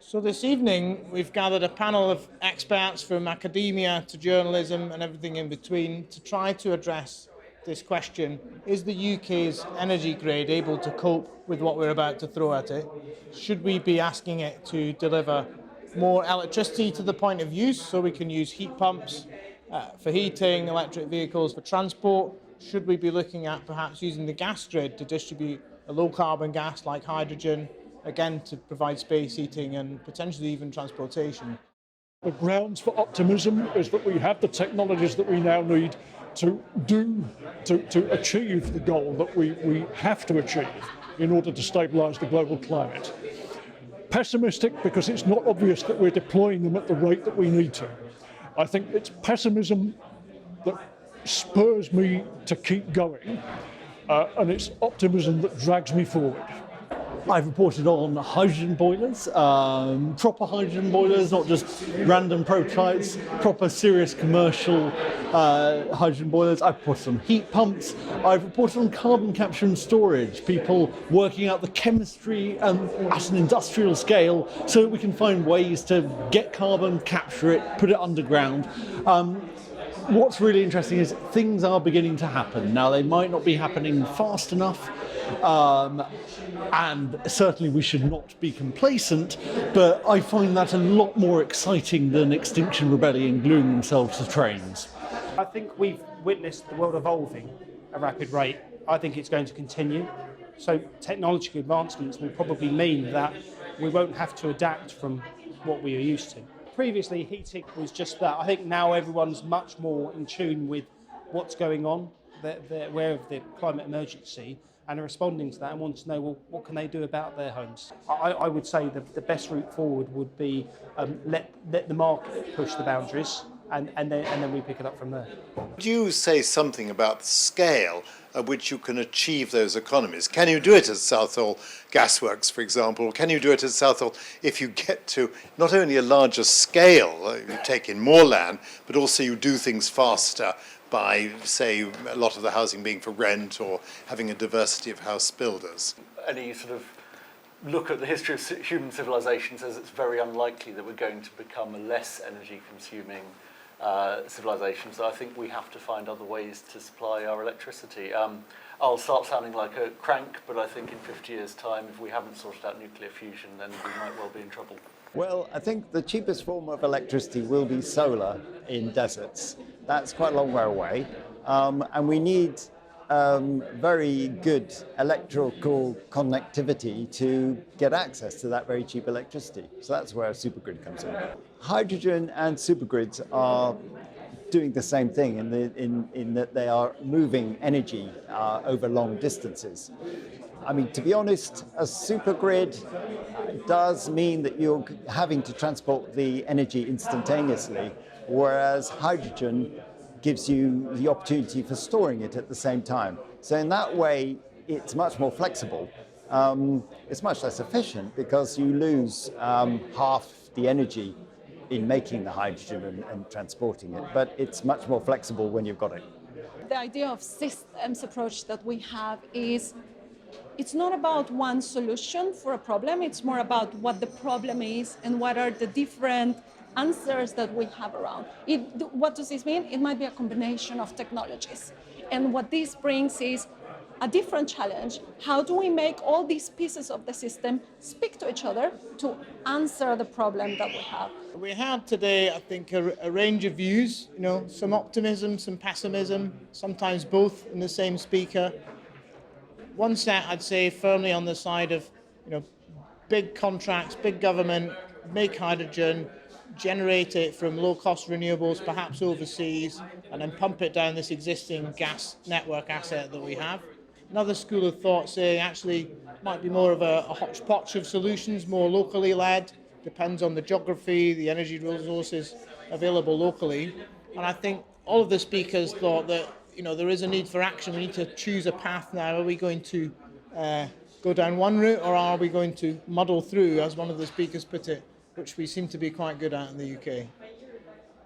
So this evening we've gathered a panel of experts from academia to journalism and everything in between to try to address this question. Is the UK's energy grid able to cope with what we're about to throw at it? Should we be asking it to deliver more electricity to the point of use so we can use heat pumps for heating, electric vehicles for transport? Should we be looking at perhaps using the gas grid to distribute a low carbon gas like hydrogen, again to provide space heating and potentially even transportation? The grounds for optimism is that we have the technologies that we now need to achieve the goal that we have to achieve in order to stabilise the global climate. Pessimistic because it's not obvious that we're deploying them at the rate that we need to. I think it's pessimism that spurs me to keep going, and it's optimism that drags me forward. I've reported on hydrogen boilers, proper hydrogen boilers, not just random prototypes, proper serious commercial hydrogen boilers. I've reported on heat pumps. I've reported on carbon capture and storage, people working out the chemistry at an industrial scale so that we can find ways to get carbon, capture it, put it underground. What's really interesting is things are beginning to happen. Now, they might not be happening fast enough, and certainly we should not be complacent, but I find that a lot more exciting than Extinction Rebellion gluing themselves to trains. I think we've witnessed the world evolving at a rapid rate. I think it's going to continue. So technological advancements will probably mean that we won't have to adapt from what we are used to. Previously, heating was just that. I think now everyone's much more in tune with what's going on. They're aware of the climate emergency and are responding to that and want to know, well, what can they do about their homes? I would say the best route forward would be let the market push the boundaries and then we pick it up from there. Would you say something about the scale at which you can achieve those economies? Can you do it at Southall Gasworks, for example? Can you do it at Southall if you get to not only a larger scale, you take in more land, but also you do things faster by, say, a lot of the housing being for rent or having a diversity of house builders? Any sort of look at the history of human civilization says it's very unlikely that we're going to become a less energy consuming civilization, so I think we have to find other ways to supply our electricity. I'll start sounding like a crank, but I think in 50 years' time, if we haven't sorted out nuclear fusion, then we might well be in trouble. Well, I think the cheapest form of electricity will be solar in deserts. That's quite a long way away, and we need very good electrical connectivity to get access to that very cheap electricity. So that's where a supergrid comes in. Hydrogen and supergrids are doing the same thing in that they are moving energy over long distances. I mean, to be honest, a supergrid does mean that you're having to transport the energy instantaneously, whereas hydrogen gives you the opportunity for storing it at the same time. So in that way, it's much more flexible. It's much less efficient because you lose half the energy in making the hydrogen and transporting it, but it's much more flexible when you've got it. The idea of systems approach that we have is it's not about one solution for a problem, it's more about what the problem is and what are the different answers that we have around. What does this mean? It might be a combination of technologies. And what this brings is a different challenge. How do we make all these pieces of the system speak to each other to answer the problem that we have? We had today, I think, a range of views, some optimism, some pessimism, sometimes both in the same speaker. One set, I'd say, firmly on the side of, big contracts, big government, make hydrogen, generate it from low-cost renewables, perhaps overseas, and then pump it down this existing gas network asset that we have. Another school of thought saying actually might be more of a hodgepodge of solutions, more locally led, depends on the geography, the energy resources available locally. And I think all of the speakers thought that there is a need for action. We need to choose a path now. Are we going to go down one route, or are we going to muddle through, as one of the speakers put it, which we seem to be quite good at in the UK?